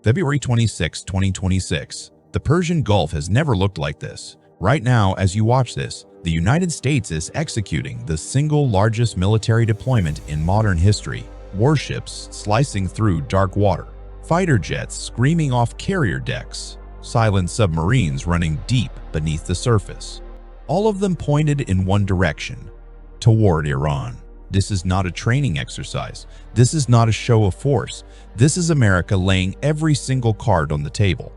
February 26, 2026. The Persian Gulf has never looked like this. Right now, as you watch this, the United States is executing the single largest military deployment in modern history. Warships slicing through dark water, fighter jets screaming off carrier decks, silent submarines running deep beneath the surface. All of them pointed in one direction, toward Iran. This is not a training exercise. This is not a show of force. This is America laying every single card on the table.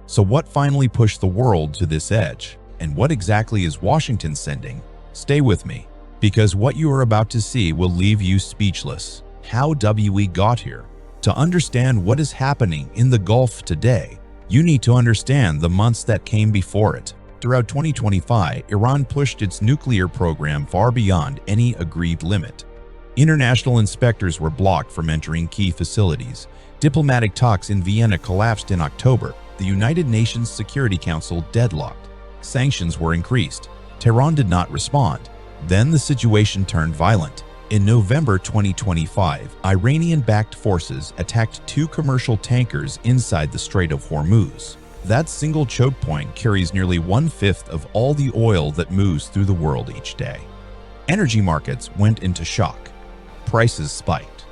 So what finally pushed the world to this edge? And what exactly is Washington sending? Stay with me, because what you are about to see will leave you speechless. How we got here. To understand what is happening in the Gulf today, you need to understand the months that came before it. Throughout 2025, Iran pushed its nuclear program far beyond any agreed limit. International inspectors were blocked from entering key facilities. Diplomatic talks in Vienna collapsed in October. The United Nations Security Council deadlocked. Sanctions were increased. Tehran did not respond. Then the situation turned violent. In November 2025, Iranian-backed forces attacked two commercial tankers inside the Strait of Hormuz. That single choke point carries nearly 1/5 of all the oil that moves through the world each day. Energy markets went into shock. Prices spiked.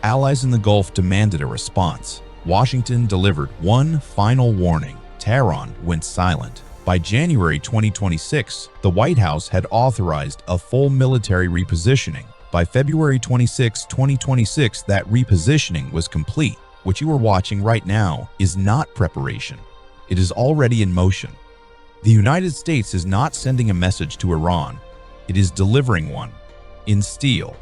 Allies in the Gulf demanded a response. Washington delivered one final warning. Tehran went silent. By January 2026, the White House had authorized a full military repositioning. By February 26, 2026, that repositioning was complete. What you are watching right now is not preparation. It is already in motion. The United States is not sending a message to Iran. It is delivering one. In steel.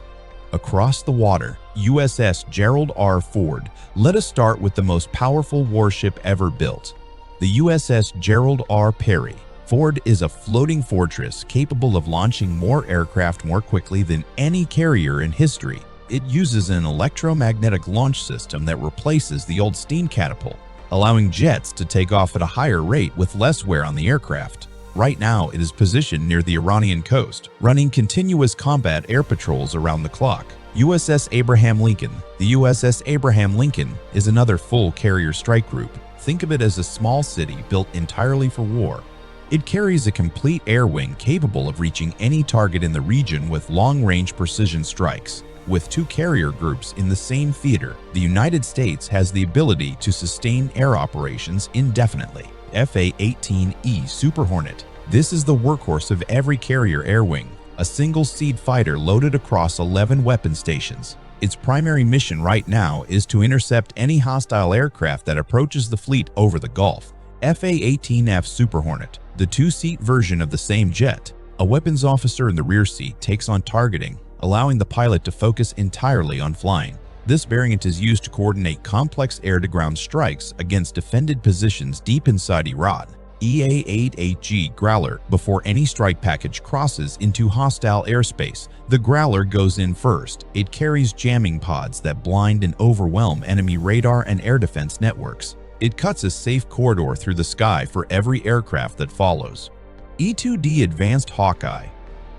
Across the water, USS Gerald R. Ford. Let us start with the most powerful warship ever built. The USS Gerald R. Perry. Ford is a floating fortress capable of launching more aircraft more quickly than any carrier in history. It uses an electromagnetic launch system that replaces the old steam catapult, allowing jets to take off at a higher rate with less wear on the aircraft. Right now, it is positioned near the Iranian coast, running continuous combat air patrols around the clock. USS Abraham Lincoln. The USS Abraham Lincoln is another full carrier strike group. Think of it as a small city built entirely for war. It carries a complete air wing capable of reaching any target in the region with long-range precision strikes. With two carrier groups in the same theater, the United States has the ability to sustain air operations indefinitely. FA-18E Super Hornet. This is the workhorse of every carrier air wing, a single-seat fighter loaded across 11 weapon stations. Its primary mission right now is to intercept any hostile aircraft that approaches the fleet over the Gulf. FA-18F Super Hornet, the two-seat version of the same jet. A weapons officer in the rear seat takes on targeting, allowing the pilot to focus entirely on flying. This variant is used to coordinate complex air-to-ground strikes against defended positions deep inside Iran. EA-8G Growler. Before any strike package crosses into hostile airspace, the Growler goes in first. It carries jamming pods that blind and overwhelm enemy radar and air defense networks. It cuts a safe corridor through the sky for every aircraft that follows. E-2D Advanced Hawkeye.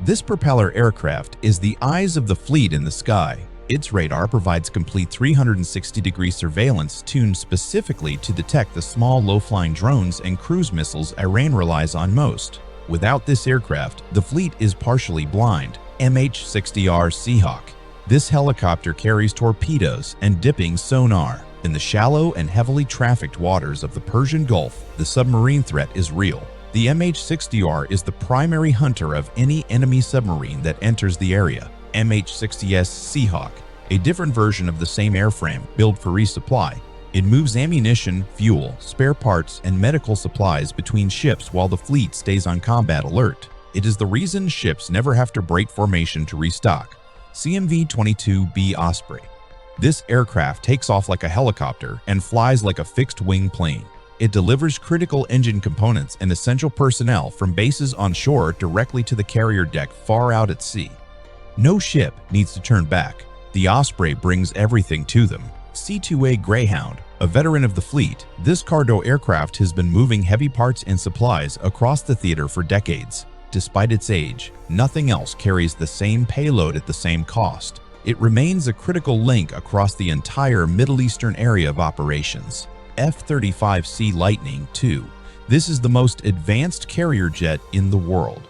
This propeller aircraft is the eyes of the fleet in the sky. Its radar provides complete 360-degree surveillance tuned specifically to detect the small, low-flying drones and cruise missiles Iran relies on most. Without this aircraft, the fleet is partially blind. MH-60R Seahawk. This helicopter carries torpedoes and dipping sonar. In the shallow and heavily trafficked waters of the Persian Gulf, the submarine threat is real. The MH-60R is the primary hunter of any enemy submarine that enters the area. MH-60S Seahawk, a different version of the same airframe built for resupply. It moves ammunition, fuel, spare parts, and medical supplies between ships while the fleet stays on combat alert. It is the reason ships never have to break formation to restock. CMV-22B Osprey. This aircraft takes off like a helicopter and flies like a fixed-wing plane. It delivers critical engine components and essential personnel from bases on shore directly to the carrier deck far out at sea. No ship needs to turn back. The Osprey brings everything to them. C-2A Greyhound, a veteran of the fleet, this cargo aircraft has been moving heavy parts and supplies across the theater for decades. Despite its age, nothing else carries the same payload at the same cost. It remains a critical link across the entire Middle Eastern area of operations. F-35C Lightning II. This is the most advanced carrier jet in the world.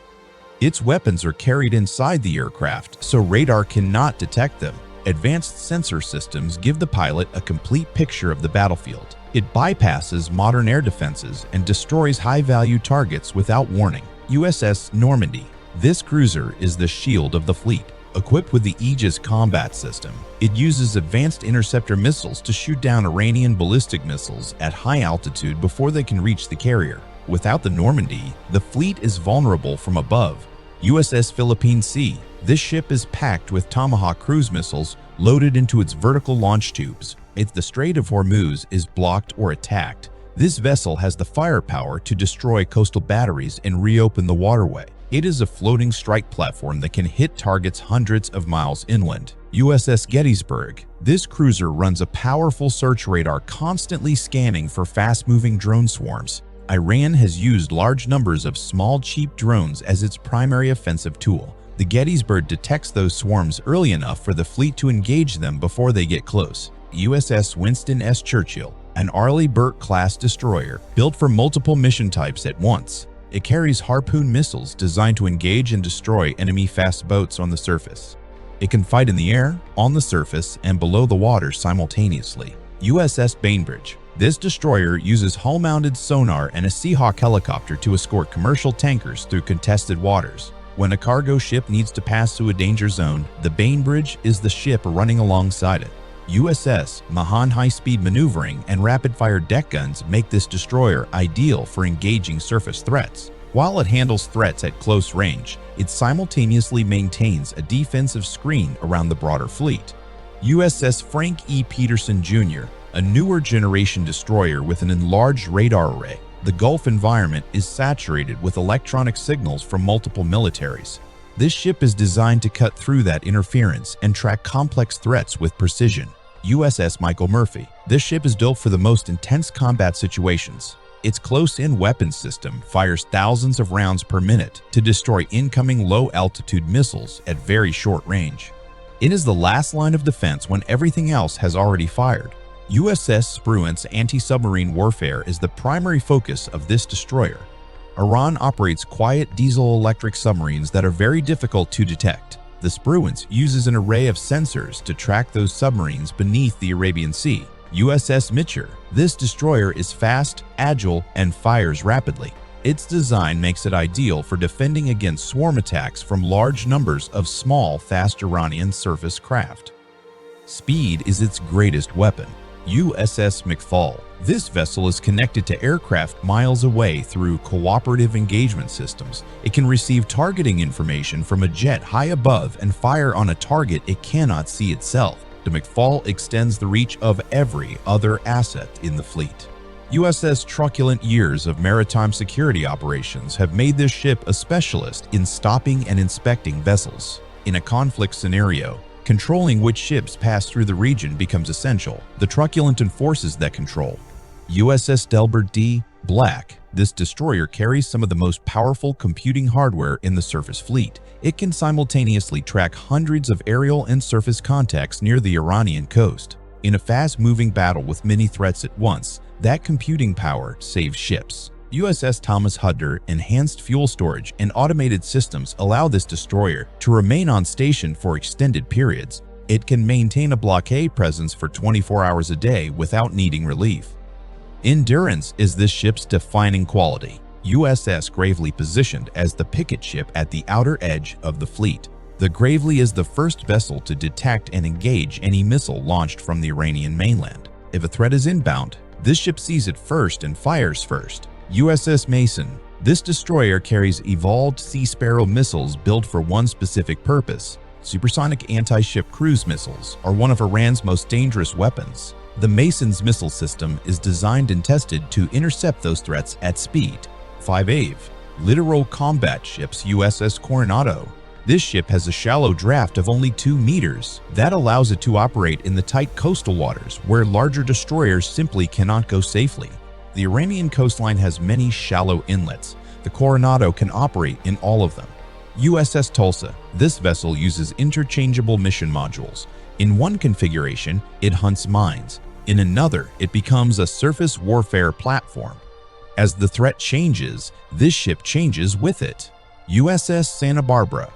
Its weapons are carried inside the aircraft, so radar cannot detect them. Advanced sensor systems give the pilot a complete picture of the battlefield. It bypasses modern air defenses and destroys high-value targets without warning. USS Normandy. This cruiser is the shield of the fleet. Equipped with the Aegis combat system, it uses advanced interceptor missiles to shoot down Iranian ballistic missiles at high altitude before they can reach the carrier. Without the Normandy, the fleet is vulnerable from above. USS Philippine Sea. This ship is packed with Tomahawk cruise missiles loaded into its vertical launch tubes. If the Strait of Hormuz is blocked or attacked, this vessel has the firepower to destroy coastal batteries and reopen the waterway. It is a floating strike platform that can hit targets hundreds of miles inland. USS Gettysburg. This cruiser runs a powerful search radar constantly scanning for fast-moving drone swarms. Iran has used large numbers of small, cheap drones as its primary offensive tool. The Gettysburg detects those swarms early enough for the fleet to engage them before they get close. USS Winston S. Churchill, an Arleigh Burke-class destroyer built for multiple mission types at once. It carries Harpoon missiles designed to engage and destroy enemy fast boats on the surface. It can fight in the air, on the surface, and below the water simultaneously. USS Bainbridge. This destroyer uses hull-mounted sonar and a Seahawk helicopter to escort commercial tankers through contested waters. When a cargo ship needs to pass through a danger zone, the Bainbridge is the ship running alongside it. USS Mahan high-speed maneuvering and rapid-fire deck guns make this destroyer ideal for engaging surface threats. While it handles threats at close range, it simultaneously maintains a defensive screen around the broader fleet. USS Frank E. Peterson Jr., a newer generation destroyer with an enlarged radar array. The Gulf environment is saturated with electronic signals from multiple militaries. This ship is designed to cut through that interference and track complex threats with precision. USS Michael Murphy. This ship is built for the most intense combat situations. Its close-in weapons system fires thousands of rounds per minute to destroy incoming low-altitude missiles at very short range. It is the last line of defense when everything else has already fired. USS Spruance anti-submarine warfare is the primary focus of this destroyer. Iran operates quiet diesel-electric submarines that are very difficult to detect. The Spruance uses an array of sensors to track those submarines beneath the Arabian Sea. USS Mitchell. This destroyer is fast, agile, and fires rapidly. Its design makes it ideal for defending against swarm attacks from large numbers of small, fast Iranian surface craft. Speed is its greatest weapon. USS McFall. This vessel is connected to aircraft miles away through cooperative engagement systems. It can receive targeting information from a jet high above and fire on a target it cannot see itself. The McFall extends the reach of every other asset in the fleet. USS truculent years of maritime security operations have made this ship a specialist in stopping and inspecting vessels. In a conflict scenario, controlling which ships pass through the region becomes essential. The truculent enforces that control. USS Delbert D. Black. This destroyer carries some of the most powerful computing hardware in the surface fleet. It can simultaneously track hundreds of aerial and surface contacts near the Iranian coast. In a fast-moving battle with many threats at once, that computing power saves ships. USS Thomas Hudder enhanced fuel storage and automated systems allow this destroyer to remain on station for extended periods. It can maintain a blockade presence for 24 hours a day without needing relief. Endurance is this ship's defining quality. USS Gravely positioned as the picket ship at the outer edge of the fleet. The Gravely is the first vessel to detect and engage any missile launched from the Iranian mainland. If a threat is inbound, this ship sees it first and fires first. USS Mason. This destroyer carries evolved Sea Sparrow missiles built for one specific purpose. Supersonic anti-ship cruise missiles are one of Iran's most dangerous weapons. The Mason's missile system is designed and tested to intercept those threats at speed. 5A. Littoral combat ships USS Coronado. This ship has a shallow draft of only 2 meters. That allows it to operate in the tight coastal waters where larger destroyers simply cannot go safely. The Iranian coastline has many shallow inlets. The Coronado can operate in all of them. USS Tulsa. This vessel uses interchangeable mission modules. In one configuration, it hunts mines. In another, it becomes a surface warfare platform. As the threat changes, this ship changes with it. USS Santa Barbara.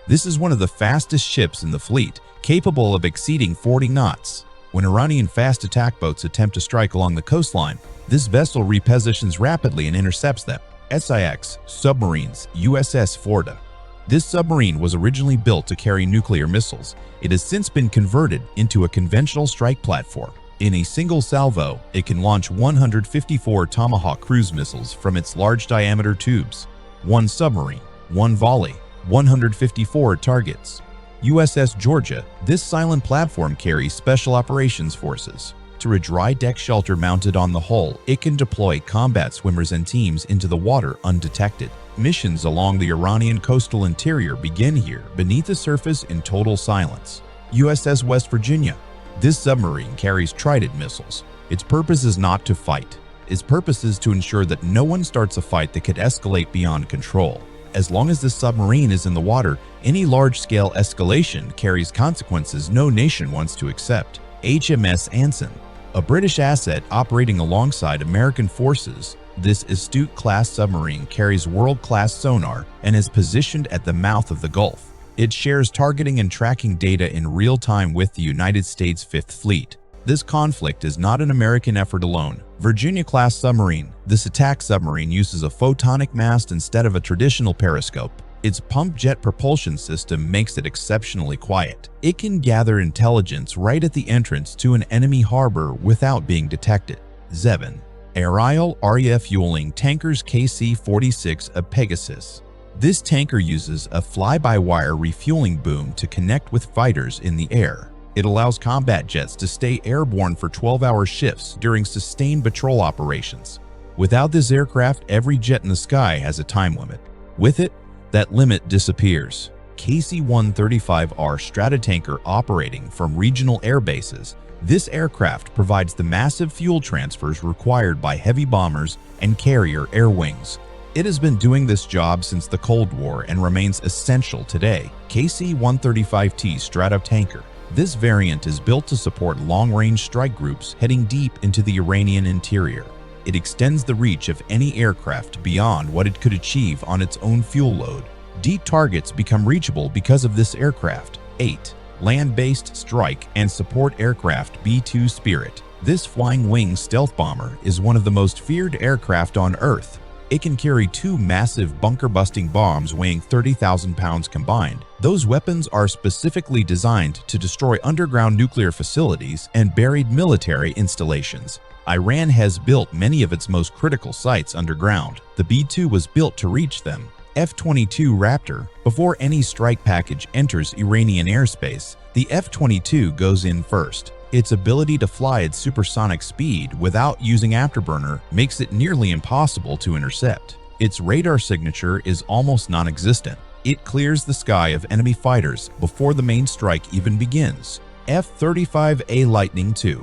This is one of the fastest ships in the fleet, capable of exceeding 40 knots. When Iranian fast attack boats attempt to strike along the coastline, this vessel repositions rapidly and intercepts them. SIX, submarines, USS Florida. This submarine was originally built to carry nuclear missiles. It has since been converted into a conventional strike platform. In a single salvo, it can launch 154 Tomahawk cruise missiles from its large diameter tubes. One submarine, one volley, 154 targets. USS Georgia. This silent platform carries Special Operations Forces. Through a dry deck shelter mounted on the hull, it can deploy combat swimmers and teams into the water undetected. Missions along the Iranian coastal interior begin here, beneath the surface in total silence. USS West Virginia. This submarine carries Trident missiles. Its purpose is not to fight. Its purpose is to ensure that no one starts a fight that could escalate beyond control. As long as the submarine is in the water, any large-scale escalation carries consequences no nation wants to accept. HMS Anson. A British asset operating alongside American forces, this astute-class submarine carries world-class sonar and is positioned at the mouth of the Gulf. It shares targeting and tracking data in real time with the United States Fifth Fleet. This conflict is not an American effort alone. Virginia-class submarine. This attack submarine uses a photonic mast instead of a traditional periscope. Its pump jet propulsion system makes it exceptionally quiet. It can gather intelligence right at the entrance to an enemy harbor without being detected. Zevin. Aerial refueling tankers KC-46 of Pegasus. This tanker uses a fly-by-wire refueling boom to connect with fighters in the air. It allows combat jets to stay airborne for 12-hour shifts during sustained patrol operations. Without this aircraft, every jet in the sky has a time limit. With it, that limit disappears. KC-135R stratotanker operating from regional air bases. This aircraft provides the massive fuel transfers required by heavy bombers and carrier air wings. It has been doing this job since the Cold War and remains essential today. KC-135T stratotanker. This variant is built to support long-range strike groups heading deep into the Iranian interior. It extends the reach of any aircraft beyond what it could achieve on its own fuel load. Deep targets become reachable because of this aircraft. 8. Land-based strike and support aircraft B-2 Spirit. This flying wing stealth bomber is one of the most feared aircraft on Earth. It can carry 2 massive bunker-busting bombs weighing 30,000 pounds combined. Those weapons are specifically designed to destroy underground nuclear facilities and buried military installations. Iran has built many of its most critical sites underground. The B-2 was built to reach them. F-22 Raptor. Before any strike package enters Iranian airspace, the F-22 goes in first. Its ability to fly at supersonic speed without using afterburner makes it nearly impossible to intercept. Its radar signature is almost non-existent. It clears the sky of enemy fighters before the main strike even begins. F-35A Lightning II.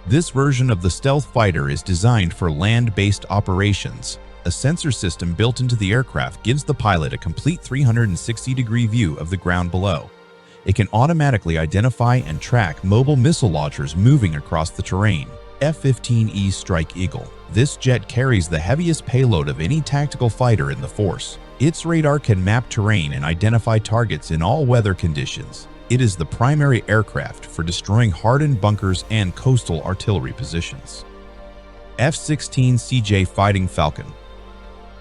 This version of the stealth fighter is designed for land-based operations. A sensor system built into the aircraft gives the pilot a complete 360-degree view of the ground below. It can automatically identify and track mobile missile launchers moving across the terrain. F-15E Strike Eagle. This jet carries the heaviest payload of any tactical fighter in the force. Its radar can map terrain and identify targets in all weather conditions. It is the primary aircraft for destroying hardened bunkers and coastal artillery positions. F-16CJ Fighting Falcon.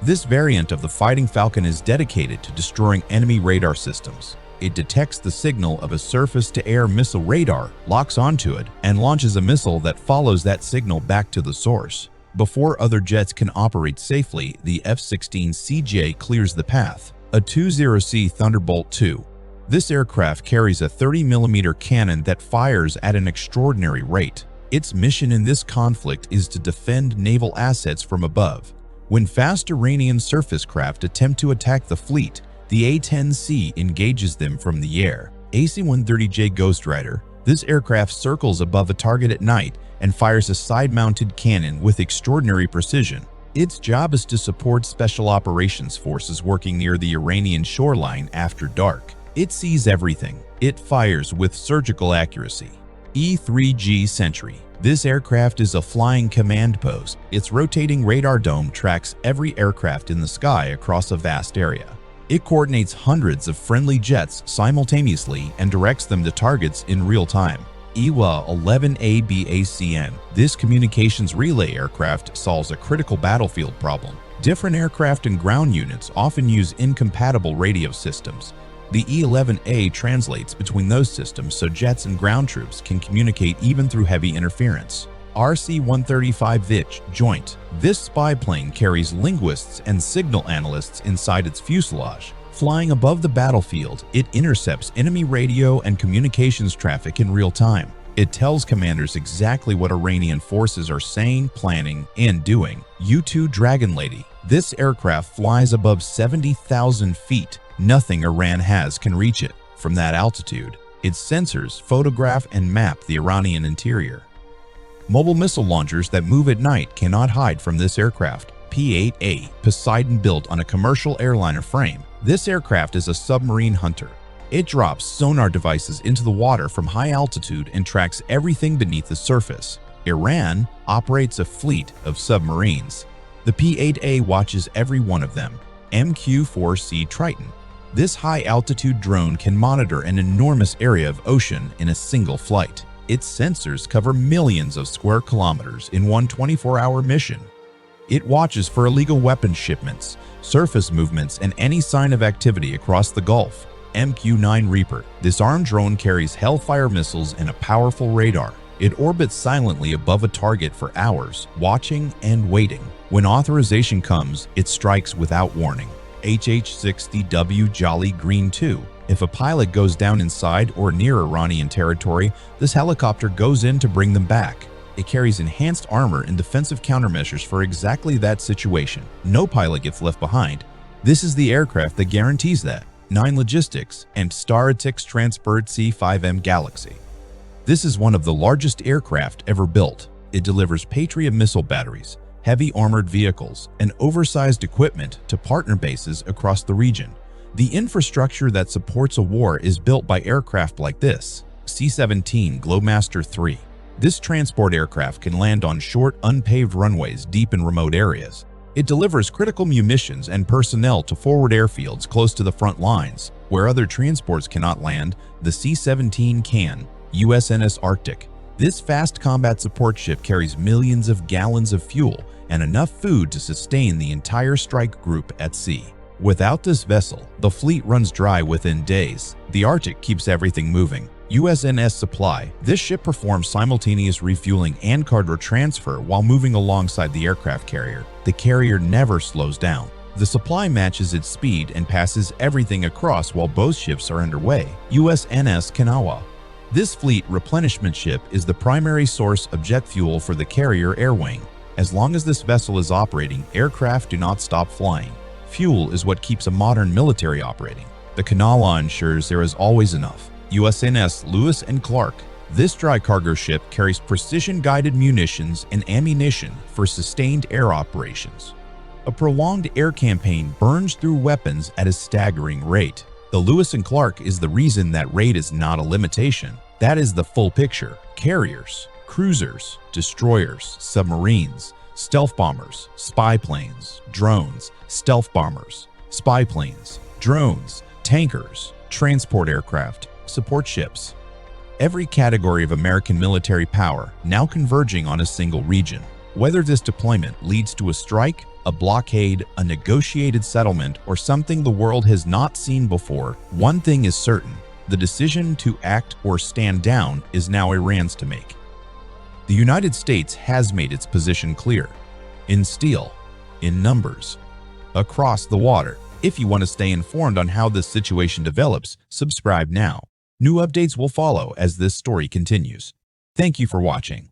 This variant of the Fighting Falcon is dedicated to destroying enemy radar systems. It detects the signal of a surface-to-air missile radar, locks onto it, and launches a missile that follows that signal back to the source. Before other jets can operate safely, the F-16CJ clears the path. A 20C Thunderbolt II. This aircraft carries a 30mm cannon that fires at an extraordinary rate. Its mission in this conflict is to defend naval assets from above. When fast Iranian surface craft attempt to attack the fleet, the A-10C engages them from the air. AC-130J Ghost Rider. This aircraft circles above a target at night and fires a side-mounted cannon with extraordinary precision. Its job is to support Special Operations Forces working near the Iranian shoreline after dark. It sees everything. It fires with surgical accuracy. E-3G Sentry. This aircraft is a flying command post. Its rotating radar dome tracks every aircraft in the sky across a vast area. It coordinates hundreds of friendly jets simultaneously and directs them to targets in real time. EWA-11A-BACN. This communications relay aircraft solves a critical battlefield problem. Different aircraft and ground units often use incompatible radio systems. The E-11A translates between those systems so jets and ground troops can communicate even through heavy interference. RC-135 VICH Joint. This spy plane carries linguists and signal analysts inside its fuselage. Flying above the battlefield, it intercepts enemy radio and communications traffic in real time. It tells commanders exactly what Iranian forces are saying, planning, and doing. U-2 Dragon Lady. This aircraft flies above 70,000 feet. Nothing Iran has can reach it. From that altitude, its sensors photograph and map the Iranian interior. Mobile missile launchers that move at night cannot hide from this aircraft. P-8A Poseidon, built on a commercial airliner frame. This aircraft is a submarine hunter. It drops sonar devices into the water from high altitude and tracks everything beneath the surface. Iran operates a fleet of submarines. The P-8A watches every one of them. MQ-4C Triton. This high-altitude drone can monitor an enormous area of ocean in a single flight. Its sensors cover millions of square kilometers in one 24-hour mission. It watches for illegal weapons shipments, surface movements, and any sign of activity across the Gulf. MQ-9 Reaper. This armed drone carries Hellfire missiles and a powerful radar. It orbits silently above a target for hours, watching and waiting. When authorization comes, it strikes without warning. HH-60W Jolly Green 2. If a pilot goes down inside or near Iranian territory, this helicopter goes in to bring them back. It carries enhanced armor and defensive countermeasures for exactly that situation. No pilot gets left behind. This is the aircraft that guarantees that. 9 Logistics and Staratix Transport C-5M Galaxy. This is one of the largest aircraft ever built. It delivers Patriot missile batteries, heavy armored vehicles, and oversized equipment to partner bases across the region. The infrastructure that supports a war is built by aircraft like this. C-17 Globemaster III. This transport aircraft can land on short, unpaved runways deep in remote areas. It delivers critical munitions and personnel to forward airfields close to the front lines. Where other transports cannot land, the C-17 can. USS Arctic. This fast combat support ship carries millions of gallons of fuel and enough food to sustain the entire strike group at sea. Without this vessel, the fleet runs dry within days. The Arctic keeps everything moving. USS Supply. This ship performs simultaneous refueling and cargo transfer while moving alongside the aircraft carrier. The carrier never slows down. The Supply matches its speed and passes everything across while both ships are underway. USS Kanawha. This fleet replenishment ship is the primary source of jet fuel for the carrier air wing. As long as this vessel is operating, aircraft do not stop flying. Fuel is what keeps a modern military operating. The Kanawha ensures there is always enough. USS Lewis and Clark. This dry cargo ship carries precision-guided munitions and ammunition for sustained air operations. A prolonged air campaign burns through weapons at a staggering rate. The Lewis and Clark is the reason that rate is not a limitation. That is the full picture. Carriers, cruisers, destroyers, submarines, stealth bombers, spy planes, drones, stealth bombers, spy planes, drones, tankers, transport aircraft, support ships. Every category of American military power now converging on a single region. Whether this deployment leads to a strike, a blockade, a negotiated settlement, or something the world has not seen before, one thing is certain: the decision to act or stand down is now Iran's to make. The United States has made its position clear. In steel, in numbers, across the water. If you want to stay informed on how this situation develops, subscribe now. New updates will follow as this story continues. Thank you for watching.